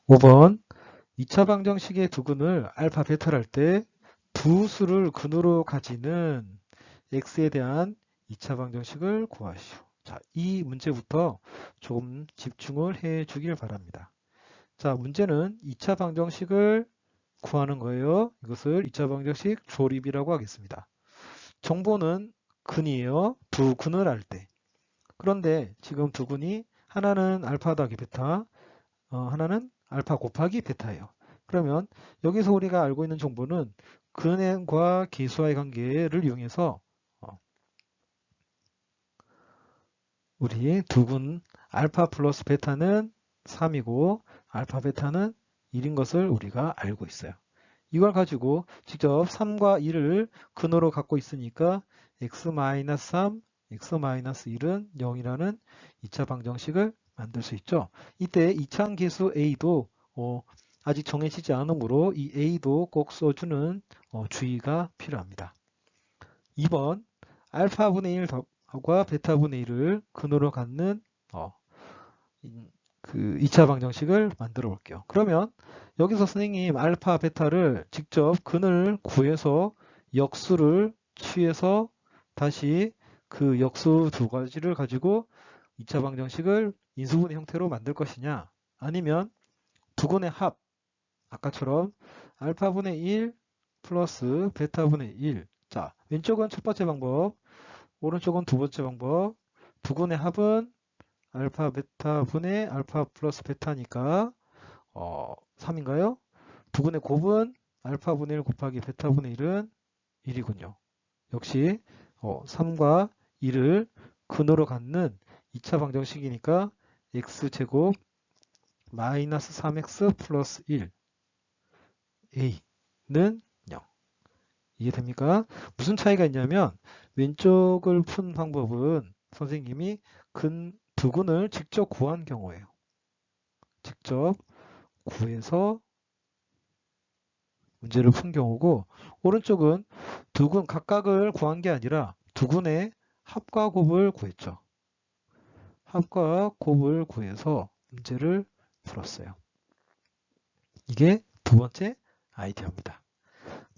5번 2차 방정식의 두근을 알파 베타를 할 때 두 수를 근으로 가지는 x에 대한 2차 방정식을 구하시오. 자, 이 문제부터 조금 집중을 해 주길 바랍니다. 자, 문제는 2차 방정식을 구하는 거예요. 이것을 2차 방정식 조립이라고 하겠습니다. 정보는 근이에요. 두 근을 할 때. 그런데 지금 두 근이 하나는 알파 더하기 베타, 하나는 알파 곱하기 베타예요. 그러면 여기서 우리가 알고 있는 정보는 근과 계수와의 관계를 이용해서 우리 두근 알파 플러스 베타는 3이고 알파 베타는 1인 것을 우리가 알고 있어요. 이걸 가지고 직접 3과 1을 근으로 갖고 있으니까 x-3, x-1은 0이라는 2차 방정식을 만들 수 있죠. 이때 이차함계수 a도 아직 정해지지 않으므로 이 a도 꼭 써주는 주의가 필요합니다. 2번 알파분의 1과 베타분의 1을 근으로 갖는 그 2차 방정식을 만들어 볼게요. 그러면 여기서 선생님 알파 베타를 직접 근을 구해서 역수를 취해서 다시 그 역수 두 가지를 가지고 2차 방정식을 인수분해 형태로 만들 것이냐, 아니면 두 근의 합, 아까처럼 알파분의 1 플러스 베타분의 1. 자, 왼쪽은 첫 번째 방법, 오른쪽은 두 번째 방법. 두 근의 합은 알파 베타 분의 알파 플러스 베타니까 3인가요? 두 근의 곱은 알파 분의 1 곱하기 베타 분의 1은 1이군요. 역시 3과 1을 근으로 갖는 2차 방정식이니까 x제곱 마이너스 3x 플러스 1 a는 0. 이해됩니까? 무슨 차이가 있냐면 왼쪽을 푼 방법은 선생님이 두 근을 직접 구한 경우예요. 직접 구해서 문제를 푼 경우고, 오른쪽은 두 근 각각을 구한 게 아니라 두 근의 합과 곱을 구했죠. 합과 곱을 구해서 문제를 풀었어요. 이게 두 번째 아이디어입니다.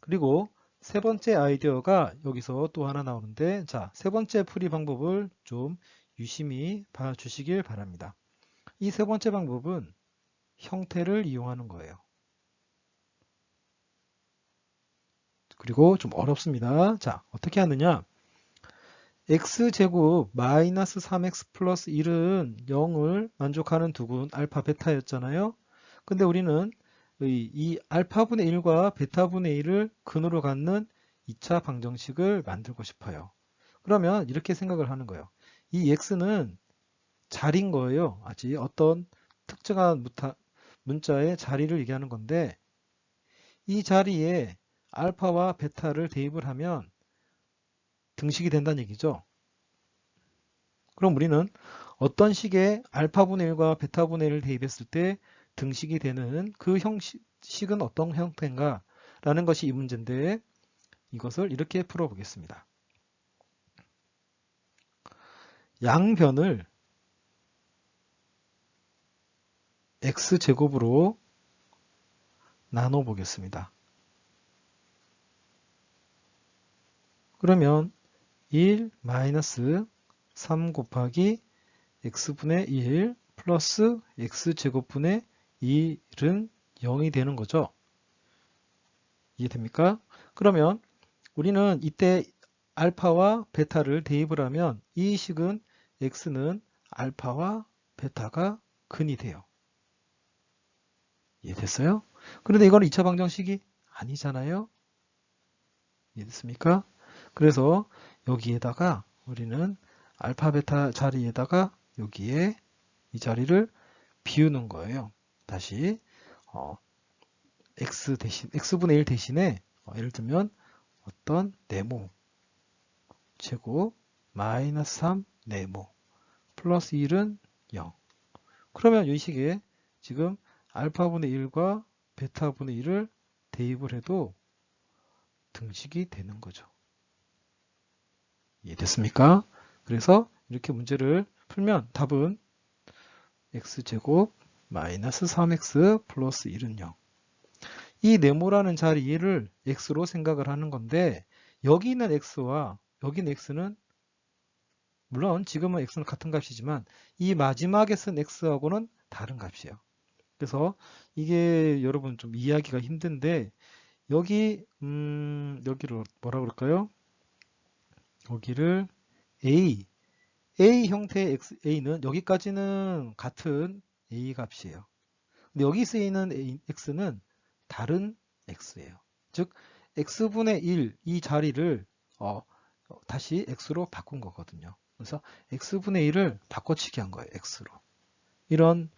그리고 세 번째 아이디어가 여기서 또 하나 나오는데, 자, 세 번째 풀이 방법을 좀 유심히 봐주시길 바랍니다. 이 세 번째 방법은 형태를 이용하는 거예요. 그리고 좀 어렵습니다. 자, 어떻게 하느냐? x제곱 마이너스 3x 플러스 1은 0을 만족하는 두근 알파 베타였잖아요. 근데 우리는 이 알파분의 1과 베타분의 1을 근으로 갖는 2차 방정식을 만들고 싶어요. 그러면 이렇게 생각을 하는 거예요. 이 x는 자리인 거예요. 아직 어떤 특정한 문자의 자리를 얘기하는 건데, 이 자리에 알파와 베타를 대입을 하면 등식이 된다는 얘기죠. 그럼 우리는 어떤 식의 알파분의 1과 베타분의 1을 대입했을 때 등식이 되는 그 형식은 어떤 형태인가 라는 것이 이 문제인데, 이것을 이렇게 풀어보겠습니다. 양변을 x제곱으로 나눠 보겠습니다. 그러면 1 마이너스 3 곱하기 x분의 1 플러스 x제곱분의 1은 0이 되는 거죠. 이해됩니까? 그러면 우리는 이때 알파와 베타를 대입을 하면 이 식은 x는 알파와 베타가 근이 돼요. 이해됐어요? 그런데 이거는 2차 방정식이 아니잖아요. 이해됐습니까? 그래서 여기에다가 우리는 알파 베타 자리에다가 여기에 이 자리를 비우는 거예요. 다시 x분의 1 대신에 예를 들면 어떤 네모 제곱 마이너스 3 네모 플러스 1은 0. 그러면 이 식에 지금 알파분의 1과 베타분의 1을 대입을 해도 등식이 되는 거죠. 이해됐습니까? 그래서 이렇게 문제를 풀면 답은 x제곱 마이너스 3x 플러스 1은 0. 이 네모라는 자리를 x로 생각을 하는 건데 여기 있는 x와 여기 있는 x는 물론 지금은 x는 같은 값이지만 이 마지막에 쓴 x하고는 다른 값이에요. 그래서 이게 여러분 좀 이해하기가 힘든데 여기를 뭐라 그럴까요? 여기를 A 형태의 A는 여기까지는 같은 A 값이에요. 근데 여기 쓰이는 X는 다른 X예요. 즉 X분의 1 이 자리를 다시 X로 바꾼 거거든요. 그래서 X분의 1을 바꿔치기 한 거예요. X로. 이런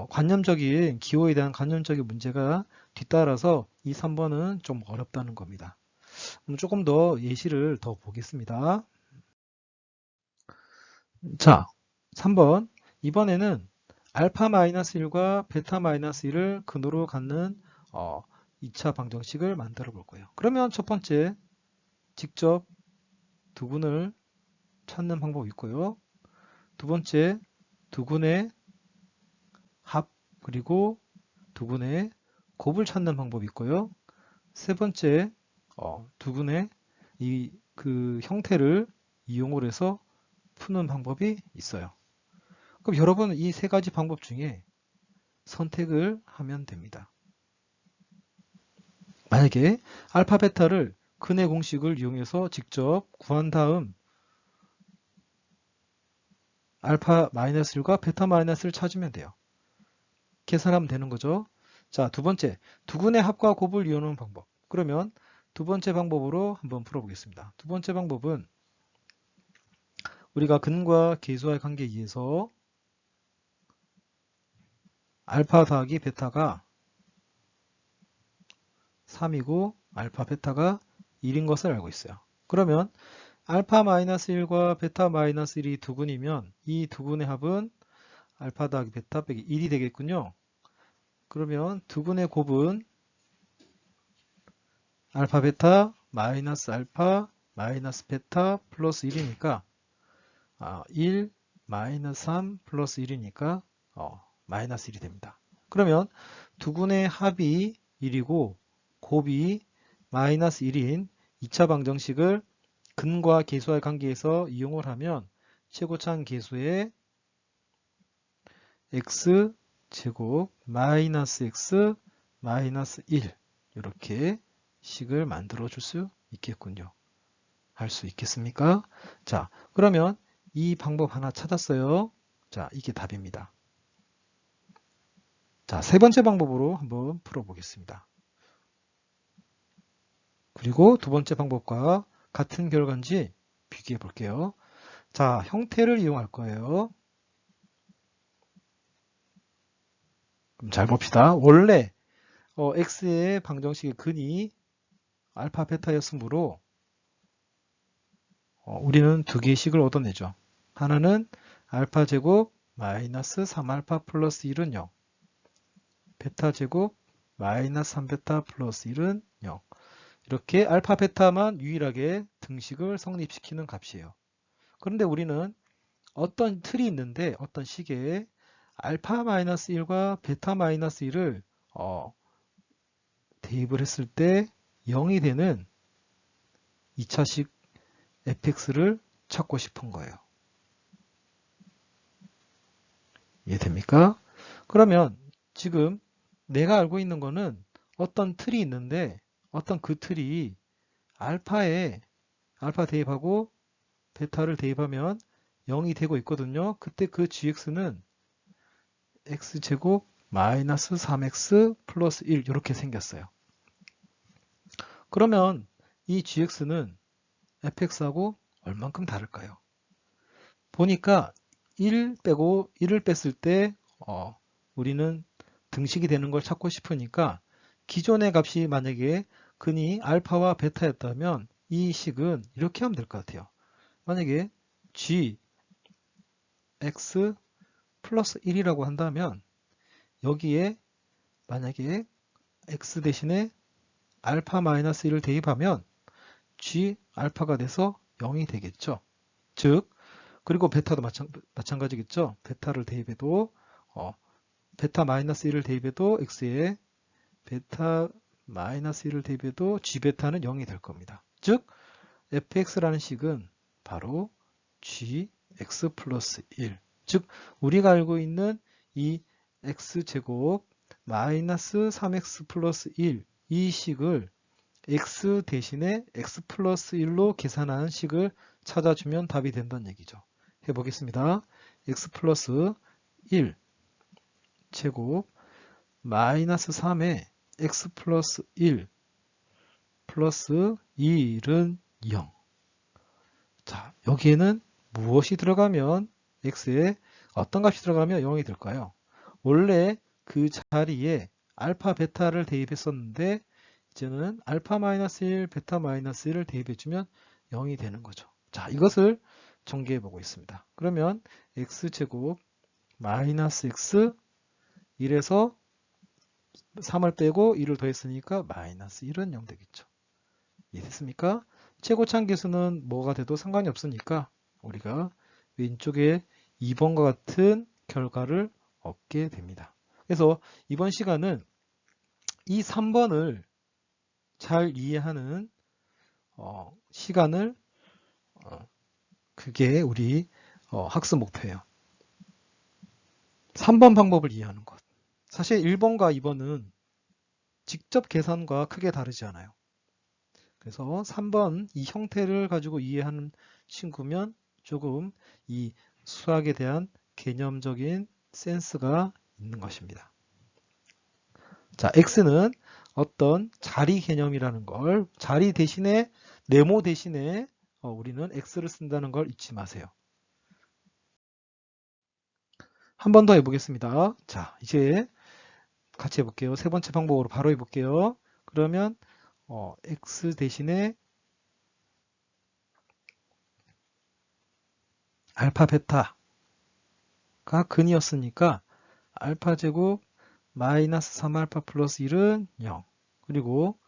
관념적인 기호에 대한 관념적인 문제가 뒤따라서 이 3번은 좀 어렵다는 겁니다. 조금 더 예시를 더 보겠습니다. 자, 3번. 이번에는 알파-1과 베타-1을 근으로 갖는 2차 방정식을 만들어 볼 거예요. 그러면 첫 번째, 직접 두근을 찾는 방법이 있고요. 두 번째, 두근의 합, 그리고 두근의 곱을 찾는 방법이 있고요. 세 번째, 두근의 그 형태를 이용을 해서 푸는 방법이 있어요. 그럼 여러분은 이 세 가지 방법 중에 선택을 하면 됩니다. 만약에 알파, 베타를 근의 공식을 이용해서 직접 구한 다음 알파 마이너스 1과 베타 마이너스를 찾으면 돼요. 계산하면 되는 거죠. 자, 두 번째, 두근의 합과 곱을 이용하는 방법. 그러면 두 번째 방법으로 한번 풀어보겠습니다. 두 번째 방법은 우리가 근과 계수와의 관계에 의해서 알파 더하기 베타가 3이고 알파 베타가 1인 것을 알고 있어요. 그러면 알파 마이너스 1과 베타 마이너스 1이 두근이면 이 두근의 합은 알파 더하기 베타 빼기 1이 되겠군요. 그러면 두근의 곱은 알파 베타 마이너스 알파 마이너스 베타 플러스 1이니까 1 마이너스 3 플러스 1이니까 마이너스 1이 됩니다. 그러면 두근의 합이 1이고 곱이 마이너스 1인 2차 방정식을 근과 계수와의 관계에서 이용을 하면 최고차항 계수의 x제곱 마이너스 x 마이너스 1 이렇게 식을 만들어 줄 수 있겠군요. 할 수 있겠습니까? 자, 그러면 이 방법 하나 찾았어요. 자, 이게 답입니다. 자, 세 번째 방법으로 한번 풀어보겠습니다. 그리고 두 번째 방법과 같은 결과인지 비교해 볼게요. 자, 형태를 이용할 거예요. 그럼 잘 봅시다. 원래 x의 방정식의 근이 알파 베타였으므로 우리는 두 개의 식을 얻어내죠. 하나는 알파 제곱 마이너스 3알파 플러스 1은 0. 베타 제곱 마이너스 3베타 플러스 1은 0. 이렇게 알파 베타만 유일하게 등식을 성립시키는 값이에요. 그런데 우리는 어떤 틀이 있는데 어떤 식에 알파 마이너스 1과 베타 마이너스 1을 대입을 했을 때 0이 되는 2차식 fx를 찾고 싶은 거예요. 이해됩니까? 그러면 지금 내가 알고 있는 거는 어떤 틀이 있는데 어떤 그 틀이 알파에 알파 대입하고 베타를 대입하면 0이 되고 있거든요. 그때 그 gx는 x제곱 마이너스 3x 플러스 1 이렇게 생겼어요. 그러면 이 gx는 fx하고 얼만큼 다를까요? 보니까 1 빼고 1을 뺐을 때 우리는 등식이 되는 걸 찾고 싶으니까 기존의 값이 만약에 근이 알파와 베타였다면 이 식은 이렇게 하면 될 것 같아요. 만약에 g x 플러스 1이라고 한다면 여기에 만약에 x 대신에 알파 마이너스 1을 대입하면 g 알파가 돼서 0이 되겠죠. 즉 그리고 베타도 마찬가지겠죠. 베타를 대입해도 베타 마이너스 1을 대입해도 x에 베타 마이너스 1을 대입해도 g베타는 0이 될 겁니다. 즉 fx라는 식은 바로 gx 플러스 1. 즉 우리가 알고 있는 이 x제곱 마이너스 3x 플러스 1 이 식을 x 대신에 x 플러스 1로 계산한 식을 찾아주면 답이 된다는 얘기죠. 해보겠습니다. x 플러스 1 제곱 마이너스 3에 x 플러스 1 플러스 1은 0. 자, 여기에는 무엇이 들어가면 x에 어떤 값이 들어가면 0이 될까요? 원래 그 자리에 알파 베타를 대입했었는데 이제는 알파 마이너스 1, 베타 마이너스 1을 대입해주면 0이 되는 거죠. 자, 이것을 전개해 보고 있습니다. 그러면 x제곱 마이너스 x 1에서 3을 빼고 1을 더했으니까 마이너스 1은 0 되겠죠. 이해됐습니까? 최고차항 계수는 뭐가 돼도 상관이 없으니까 우리가 왼쪽에 2번과 같은 결과를 얻게 됩니다. 그래서 이번 시간은 이 3번을 잘 이해하는 시간을 그게 우리 학습 목표예요. 3번 방법을 이해하는 것. 사실 1번과 2번은 직접 계산과 크게 다르지 않아요. 그래서 3번 이 형태를 가지고 이해하는 친구면 조금 이 수학에 대한 개념적인 센스가 있는 것입니다. 자, x는 어떤 자리 개념이라는 걸, 자리 대신에 네모 대신에 우리는 x를 쓴다는 걸 잊지 마세요. 한 번 더 해보겠습니다. 자, 이제 같이 해볼게요. 세 번째 방법으로 바로 해볼게요. 그러면 x 대신에 알파 베타가 근이었으니까 알파 제곱 마이너스 3알파 플러스 1은 0. 그리고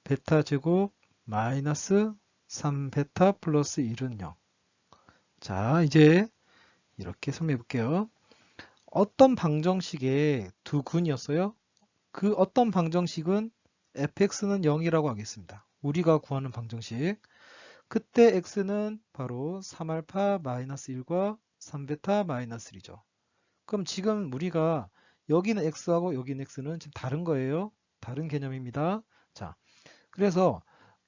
베타 제곱 마이너스 3베타 플러스 1은 0. 자, 이제 이렇게 설명해 볼게요. 어떤 방정식의 두 근이었어요? 그 어떤 방정식은 fx는 0이라고 하겠습니다. 우리가 구하는 방정식. 그때 x는 바로 3알파 마이너스 1과 3베타 마이너스 1이죠. 그럼 지금 우리가 여기는 x하고 여기는 x는 지금 다른 거예요. 다른 개념입니다. 자, 그래서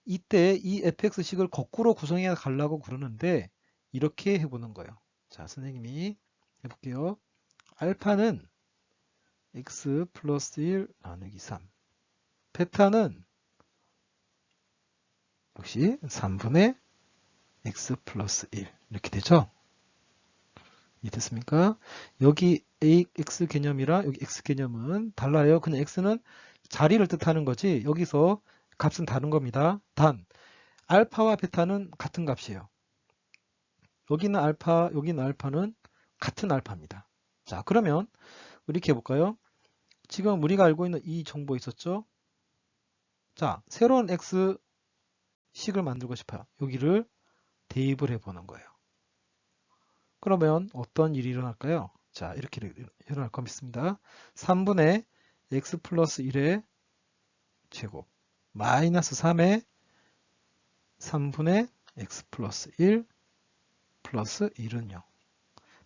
이때 이 fx식을 거꾸로 구성해 가려고 그러는데 이렇게 해보는 거예요. 자, 선생님이 해볼게요. 알파는 x 플러스 1 나누기 3. 베타는 역시 3분의 x 플러스 1 이렇게 되죠. 이해됐습니까? 여기 ax 개념이랑 여기 x 개념은 달라요. 그냥 x는 자리를 뜻하는 거지 여기서 값은 다른 겁니다. 단 알파와 베타는 같은 값이에요. 여기는 알파, 여기는 알파는 같은 알파입니다. 자, 그러면 이렇게 해볼까요? 지금 우리가 알고 있는 이 정보 있었죠? 자, 새로운 x식을 만들고 싶어요. 여기를 대입을 해보는 거예요. 그러면 어떤 일이 일어날까요? 자, 이렇게 일어날 겁니다. 3분의 x 플러스 1의 제곱 마이너스 3의 3분의 x 플러스 1 플러스 1은 0.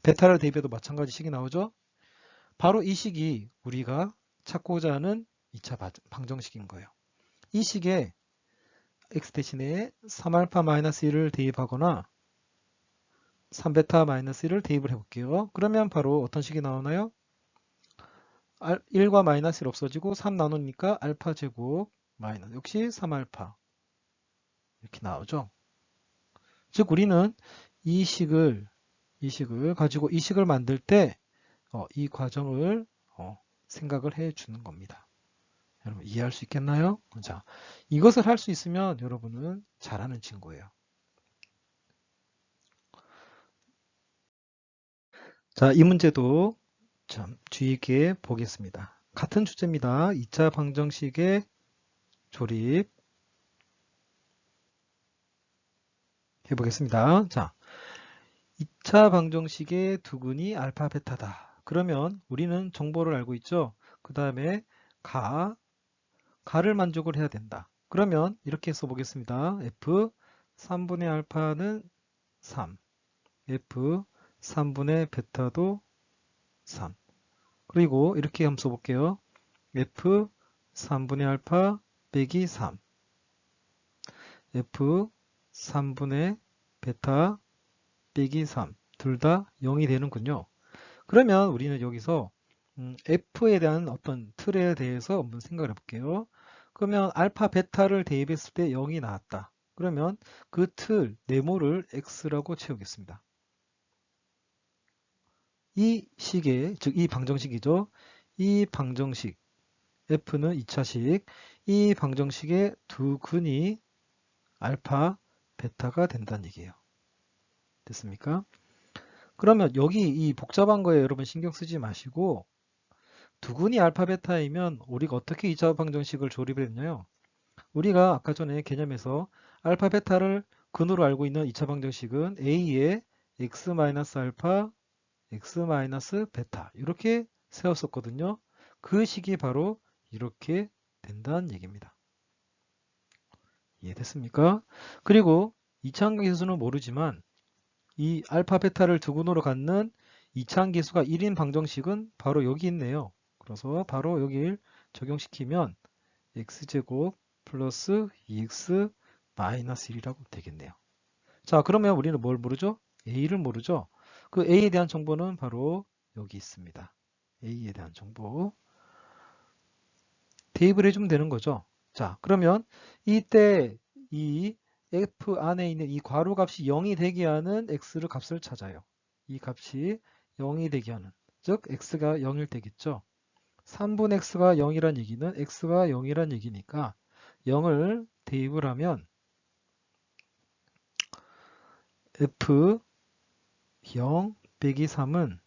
베타를 대입해도 마찬가지 식이 나오죠? 바로 이 식이 우리가 찾고자 하는 2차 방정식인 거예요. 이 식에 x 대신에 3알파 마이너스 1을 대입하거나 3베타 마이너스 1을 대입을 해볼게요. 그러면 바로 어떤 식이 나오나요? 1과 마이너스 1 없어지고 3 나누니까 알파 제곱 마이너스 역시 3알파 이렇게 나오죠. 즉 우리는 이 식을 가지고 이 식을 만들 때 이 과정을 생각을 해 주는 겁니다. 여러분 이해할 수 있겠나요? 자, 이것을 할 수 있으면 여러분은 잘하는 친구예요. 자, 이 문제도 참 주의 있게 보겠습니다. 같은 주제입니다. 2차 방정식의 조립 해보겠습니다. 자, 2차 방정식의 두근이 알파 베타다. 그러면 우리는 정보를 알고 있죠. 그 다음에 가를 만족을 해야 된다. 그러면 이렇게 써보겠습니다. f 3분의 알파는 3, f 3분의 베타도 3. 그리고 이렇게 한번 써볼게요. f 3분의 알파 빼기 3, f 3분의 베타 빼기 3. 둘 다 0이 되는군요. 그러면 우리는 여기서 f에 대한 어떤 틀에 대해서 한번 생각을 해볼게요. 그러면 알파, 베타를 대입했을 때 0이 나왔다. 그러면 그 틀, 네모를 x라고 채우겠습니다. 이 식의, 즉 이 방정식이죠. 이 방정식, f는 2차식, 이 방정식의 두 근이 알파, 베타가 된다는 얘기예요. 됐습니까? 그러면 여기 이 복잡한 거에 여러분 신경 쓰지 마시고 두근이 알파, 베타이면 우리가 어떻게 2차 방정식을 조립했냐요? 우리가 아까 전에 개념에서 알파, 베타를 근으로 알고 있는 2차 방정식은 A의 x-알파, x-베타 이렇게 세웠었거든요. 그 식이 바로 이렇게 된다는 얘기입니다. 이해됐습니까? 그리고 2차 함계수는 모르지만 이 알파, 베타를 두 근으로 갖는 2차 함계수가 1인 방정식은 바로 여기 있네요. 그래서 바로 여기를 적용시키면 x제곱 플러스 2x 마이너스 1이라고 되겠네요. 자, 그러면 우리는 뭘 모르죠? a를 모르죠? 그 a에 대한 정보는 바로 여기 있습니다. a에 대한 정보. 대입을 해주면 되는 거죠. 자, 그러면 이때 이 f 안에 있는 이 괄호 값이 0이 되게 하는 x를 값을 찾아요. 이 값이 0이 되게 하는, 즉 x가 0일 때겠죠. 3분 x가 0이란 얘기는 x가 0이란 얘기니까 0을 대입을 하면 f 0 빼기 3은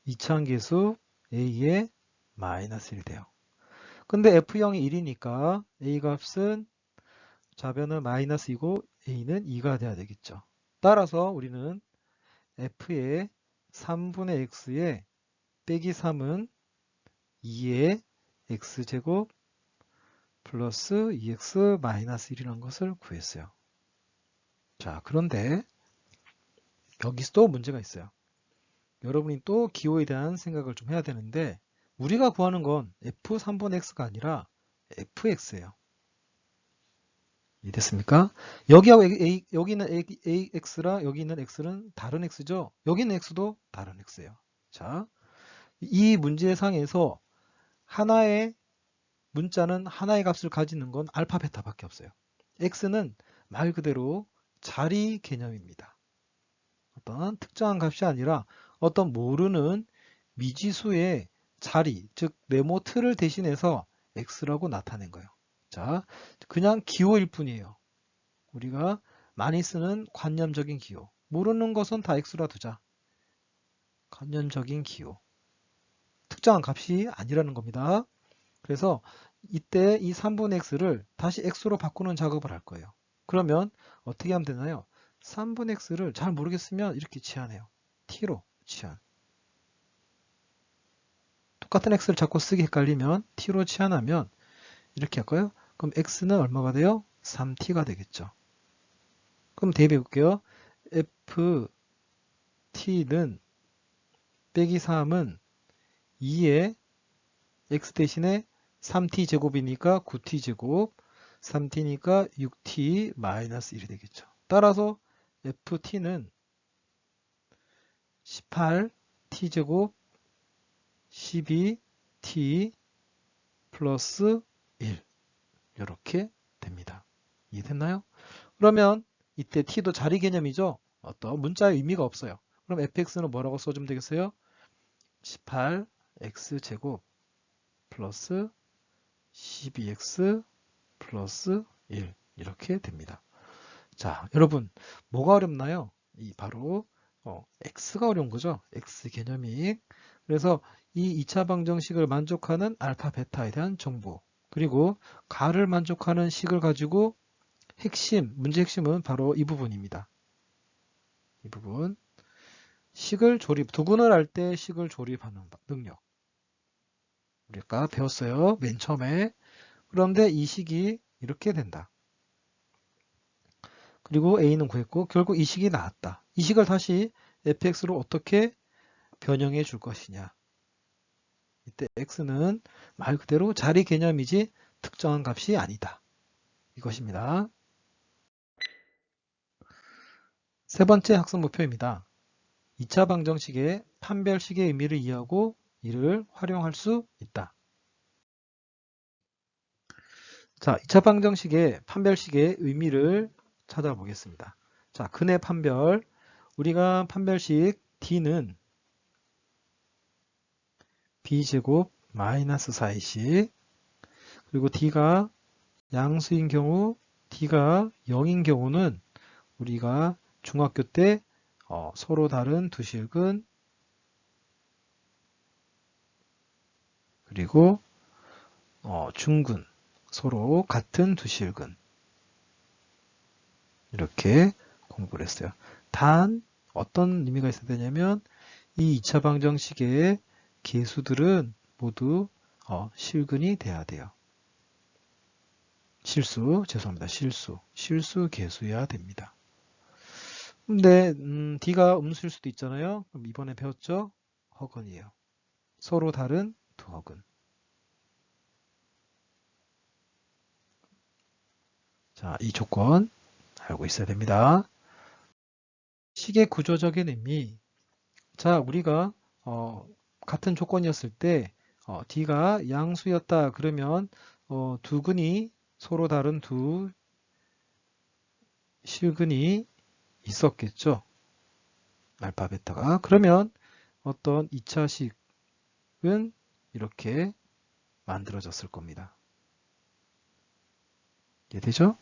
이차함계수 a의 마이너스 1이 돼요. 근데 f0이 1이니까 a 값은 좌변은 마이너스이고 a는 2가 돼야 되겠죠. 따라서 우리는 f의 3분의 x의 빼기 3은 2의 x제곱 플러스 2x 마이너스 1이라는 것을 구했어요. 자, 그런데 여기서 또 문제가 있어요. 여러분이 또 기호에 대한 생각을 좀 해야 되는데 우리가 구하는 건 f3분의 x가 아니라 fx예요. 이해됐습니까? 여기하고 여기는 ax라 여기 있는 x는 다른 x죠. 여기 있는 x도 다른 x예요. 자, 이 문제상에서 하나의 문자는 하나의 값을 가지는 건 알파, 베타밖에 없어요. x는 말 그대로 자리 개념입니다. 어떤 특정한 값이 아니라 어떤 모르는 미지수의 자리, 즉 네모 틀을 대신해서 x라고 나타낸 거예요. 자, 그냥 기호일 뿐이에요. 우리가 많이 쓰는 관념적인 기호. 모르는 것은 다 x라 두자. 관념적인 기호. 특정한 값이 아니라는 겁니다. 그래서 이때 이 3분의 x를 다시 x로 바꾸는 작업을 할 거예요. 그러면 어떻게 하면 되나요? 3분의 x를 잘 모르겠으면 이렇게 치환해요. t로 치환. 똑같은 x를 자꾸 쓰기 헷갈리면 t로 치환하면 이렇게 할까요? 그럼 x는 얼마가 돼요? 3t가 되겠죠. 그럼 대입해 볼게요. ft는 빼기 3은 2의 x 대신에 3t 제곱이니까 9t 제곱, 3t니까 6t 마이너스 1이 되겠죠. 따라서 ft는 18t 제곱 12t 플러스 1 이렇게 됩니다. 이해됐나요? 그러면 이때 t도 자리 개념이죠. 어떤 문자의 의미가 없어요. 그럼 fx는 뭐라고 써주면 되겠어요? 18x 제곱 플러스 12x 플러스 1 이렇게 됩니다. 자, 여러분 뭐가 어렵나요? 이 바로 x가 어려운 거죠. x 개념이. 그래서 이 2차 방정식을 만족하는 알파, 베타에 대한 정보 그리고 가를 만족하는 식을 가지고 문제 핵심은 바로 이 부분입니다. 이 부분 식을 조립, 두근을 할 때 식을 조립하는 능력. 우리가 배웠어요. 맨 처음에. 그런데 이 식이 이렇게 된다. 그리고 A는 구했고 결국 이 식이 나왔다. 이 식을 다시 fx로 어떻게 변형해 줄 것이냐. 이때 x는 말 그대로 자리 개념이지 특정한 값이 아니다. 이것입니다. 세 번째 학습 목표입니다. 2차 방정식의 판별식의 의미를 이해하고 이를 활용할 수 있다. 자, 2차 방정식의 판별식의 의미를 찾아보겠습니다. 자, 근의 판별. 우리가 판별식 D는 B제곱 마이너스 4이씩 그리고 D가 양수인 경우 D가 0인 경우는 우리가 중학교 때 서로 다른 두 실근 그리고 중근 서로 같은 두 실근 이렇게 공부를 했어요. 단 어떤 의미가 있어야 되냐면 이 2차 방정식의 계수들은 모두 실근이 돼야 돼요. 죄송합니다. 실수 계수여야 됩니다. 근데 D가 음수일 수도 있잖아요. 그럼 이번에 배웠죠? 허근이에요. 서로 다른 두 허근. 자, 이 조건 알고 있어야 됩니다. 식의 구조적인 의미. 자, 우리가 같은 조건이었을 때 D가 양수였다 그러면 두 근이 서로 다른 두 실근이 있었겠죠. 알파 베타가. 그러면 어떤 2차식은 이렇게 만들어졌을 겁니다. 이해되죠?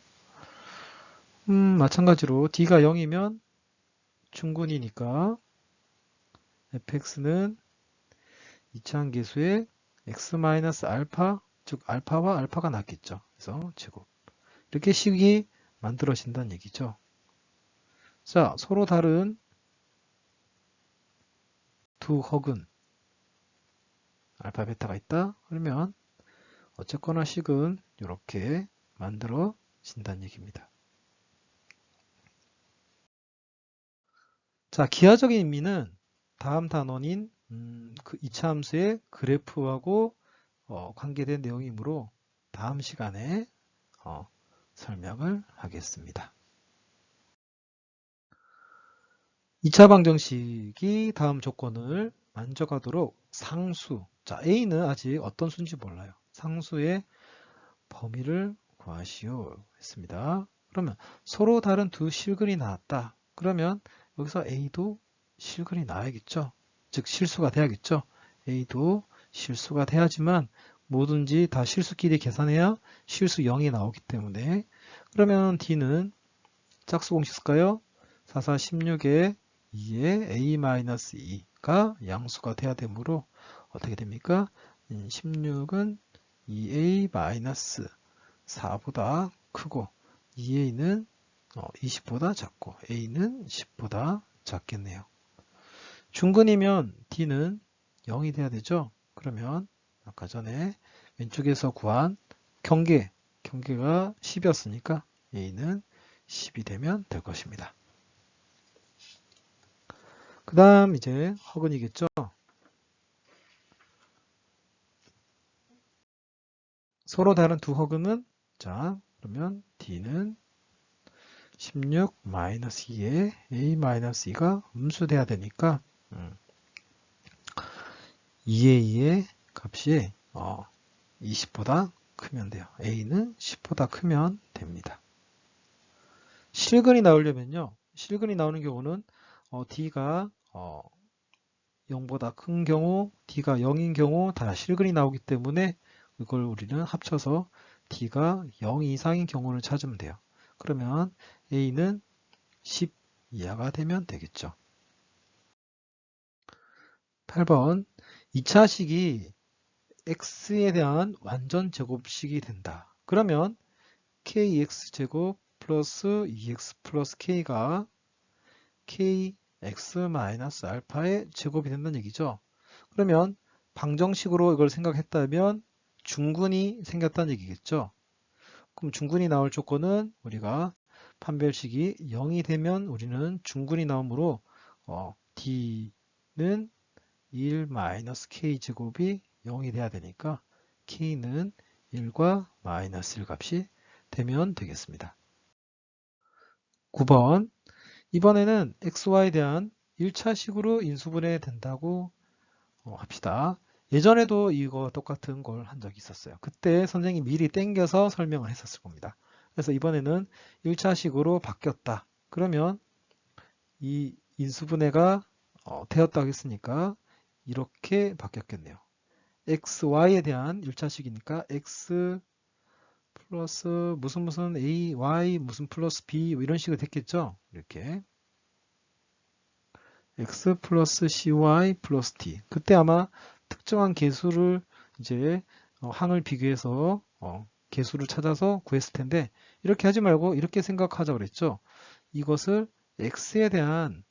마찬가지로 D가 0이면 중근이니까 fx는 이차함계수의 x-알파, 즉 알파와 알파가 같겠죠. 그래서 제곱. 이렇게 식이 만들어진다는 얘기죠. 자, 서로 다른 두 허근 알파, 베타가 있다. 그러면 어쨌거나 식은 이렇게 만들어진다는 얘기입니다. 자, 기하적인 의미는 다음 단원인 그 이차함수의 그래프하고 관계된 내용이므로 다음 시간에 설명을 하겠습니다. 2차 방정식이 다음 조건을 만족하도록 상수, 자 A는 아직 어떤 수인지 몰라요. 상수의 범위를 구하시오 했습니다. 그러면 서로 다른 두 실근이 나왔다. 그러면 여기서 A도 실근이 나와야겠죠. 즉 실수가 돼야겠죠. A도 실수가 돼야지만 뭐든지 다 실수끼리 계산해야 실수 0이 나오기 때문에 그러면 D는 짝수 공식 쓸까요? 4, 4, 16에 2에 A-2가 양수가 돼야 되므로 어떻게 됩니까? 16은 2A-4보다 크고 2A는 20보다 작고 A는 10보다 작겠네요. 중근이면 D는 0이 돼야 되죠? 그러면 아까 전에 왼쪽에서 구한 경계가 10이었으니까 A는 10이 되면 될 것입니다. 그 다음 이제 허근이겠죠? 서로 다른 두 허근은 자 그러면 D는 16-2에 A-2가 음수돼야 되니까 2의 2의 값이 20보다 크면 돼요. A는 10보다 크면 됩니다. 실근이 나오려면요. 실근이 나오는 경우는 D가 0보다 큰 경우, D가 0인 경우 다 실근이 나오기 때문에 이걸 우리는 합쳐서 D가 0 이상인 경우를 찾으면 돼요. 그러면 A는 10 이하가 되면 되겠죠. 8번 2차식이 x에 대한 완전 제곱식이 된다. 그러면 kx제곱 플러스 2x 플러스 k가 k x 마이너스 알파의 제곱이 된다는 얘기죠. 그러면 방정식으로 이걸 생각했다면 중근이 생겼다는 얘기겠죠. 그럼 중근이 나올 조건은 우리가 판별식이 0이 되면 우리는 중근이 나오므로 d는 1 마이너스 k 제곱이 0이 돼야 되니까 k는 1과 마이너스 1 값이 되면 되겠습니다. 9번 이번에는 xy에 대한 1차식으로 인수분해 된다고 합시다. 예전에도 이거 똑같은 걸 한 적이 있었어요. 그때 선생님이 미리 땡겨서 설명을 했었을 겁니다. 그래서 이번에는 1차식으로 바뀌었다. 그러면 이 인수분해가 되었다고 했으니까 이렇게 바뀌었겠네요. xy에 대한 1차식이니까 x 플러스 무슨 a, y 무슨 플러스 b 이런 식으로 됐겠죠. 이렇게 x 플러스 cy 플러스 t. 그때 아마 특정한 개수를 이제 항을 비교해서 개수를 찾아서 구했을 텐데 이렇게 하지 말고 이렇게 생각하자고 그랬죠. 이것을 x에 대한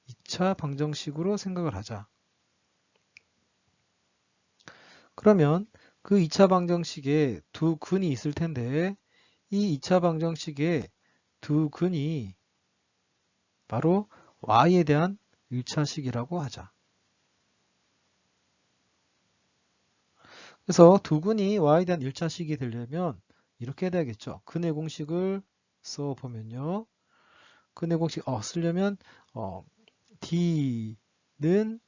2차 방정식으로 생각을 하자. 그러면 그 2차 방정식에 두 근이 있을 텐데 이 2차 방정식의 두 근이 바로 y에 대한 1차식이라고 하자. 그래서 두 근이 y에 대한 1차식이 되려면 이렇게 돼야겠죠. 근의 공식을 써보면요. 근의 공식 쓰려면 d는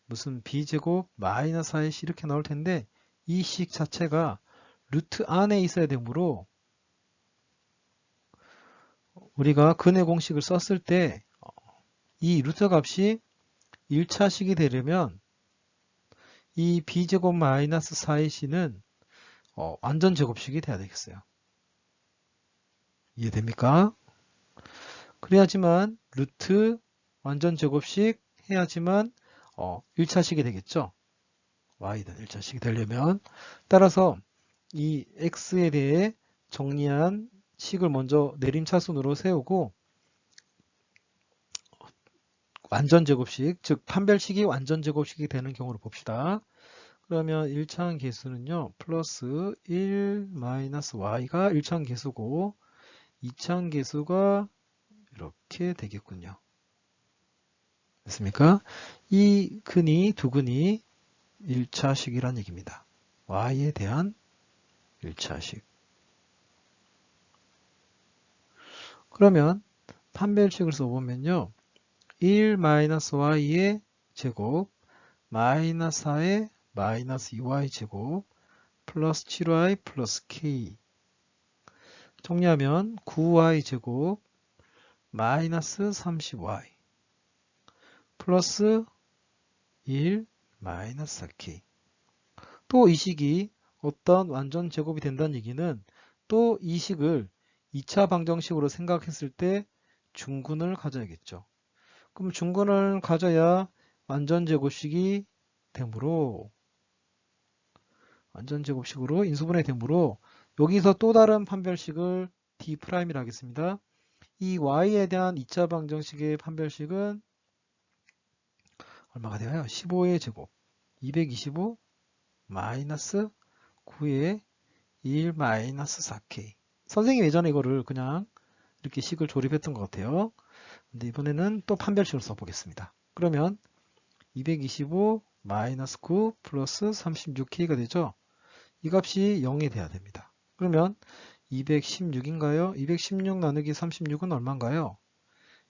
무슨 b제곱 마이너스 4의 이렇게 나올 텐데 이 식 자체가 루트 안에 있어야 되므로 우리가 근의 공식을 썼을 때 이 루트 값이 1차식이 되려면 이 b제곱 마이너스 4의 c는 완전 제곱식이 돼야 되겠어요. 이해됩니까? 그래야지만 루트 완전 제곱식 해야지만 1차식이 되겠죠. y는 1차식이 되려면 따라서 이 x에 대해 정리한 식을 먼저 내림차순으로 세우고 완전 제곱식, 즉 판별식이 완전 제곱식이 되는 경우를 봅시다. 그러면 1차항 개수는요. 플러스 1 마이너스 y가 1차항 개수고 2차항 개수가 이렇게 되겠군요. 됐습니까? 이 근이 두 근이 1차식이란 얘기입니다. y에 대한 1차식. 그러면 판별식을 써보면요. 1 마이너스 y의 제곱 마이너스 4의 마이너스 2y 제곱 플러스 7y 플러스 k 정리하면 9y 제곱 마이너스 30y 플러스 1 마이너스 4k 또 이 식이 어떤 완전 제곱이 된다는 얘기는 또 이 식을 2차 방정식으로 생각했을 때 중근을 가져야겠죠. 그럼 중근을 가져야 완전 제곱식이 되므로 완전 제곱식으로 인수분해 되므로 여기서 또 다른 판별식을 D'I라 하겠습니다. 이 y에 대한 2차 방정식의 판별식은 얼마가 되나요? 15의 제곱 225 마이너스 9의 1 마이너스 4k 선생님 예전에 이거를 그냥 이렇게 식을 조립했던 것 같아요. 근데 이번에는 또 판별식을 써보겠습니다. 그러면 225 마이너스 9 플러스 36k가 되죠. 이 값이 0이 돼야 됩니다. 그러면 216인가요? 216 나누기 36은 얼마인가요?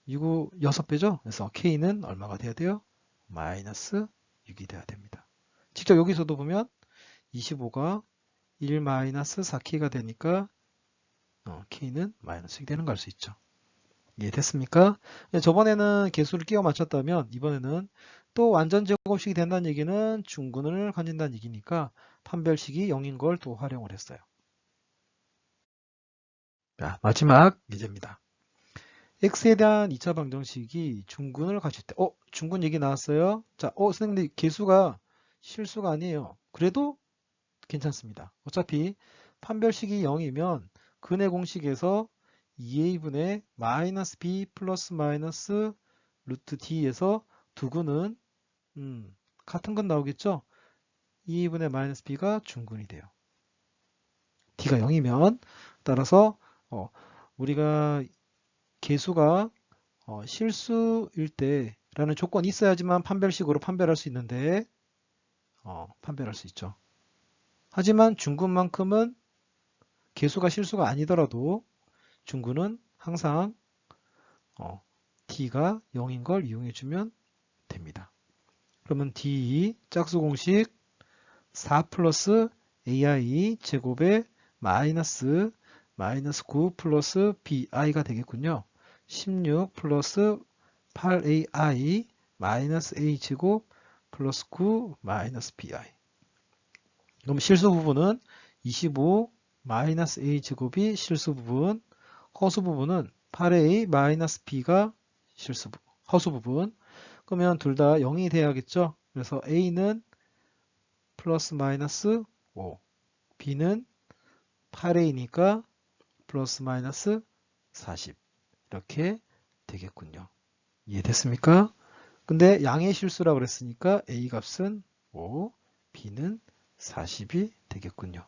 6배죠? 그래서 k는 얼마가 돼야 돼요? 마이너스 6이 돼야 됩니다. 직접 여기서도 보면 25가 1 마이너스 4k가 되니까 k는 마이너스 6이 되는 걸 알 수 있죠. 이해됐습니까? 저번에는 개수를 끼워 맞췄다면 이번에는 또 완전 제곱식이 된다는 얘기는 중근을 가진다는 얘기니까 판별식이 0인 걸 또 활용을 했어요. 자, 마지막 예제입니다. x에 대한 2차 방정식이 중근을 가질 때 중근 얘기 나왔어요. 자, 선생님 개수가 실수가 아니에요. 그래도 괜찮습니다. 어차피 판별식이 0이면 근의 공식에서 2a분의 마이너스 b 플러스 마이너스 루트 D에서 두근은 같은 건 나오겠죠? 2분의 마이너스 B가 중근이 돼요. D가 0이면 따라서 우리가 계수가 실수일 때라는 조건이 있어야지만 판별식으로 판별할 수 있는데 판별할 수 있죠. 하지만 중근만큼은 계수가 실수가 아니더라도 중근은 항상 D가 0인 걸 이용해 주면 됩니다. 그러면 D 짝수 공식 4 플러스 AI 제곱에 마이너스 9 플러스 BI가 되겠군요. 16 플러스 8AI 마이너스 A 제곱 플러스 9 마이너스 BI. 그럼 실수 부분은 25 마이너스 A 제곱이 실수 부분, 허수 부분은 8A 마이너스 B가 허수 부분. 그러면 둘 다 0이 돼야겠죠? 그래서 A는 플러스 마이너스 5, B는 8A니까 플러스 마이너스 40 이렇게 되겠군요. 이해됐습니까? 근데 양의 실수라고 그랬으니까 A 값은 5, B는 40이 되겠군요.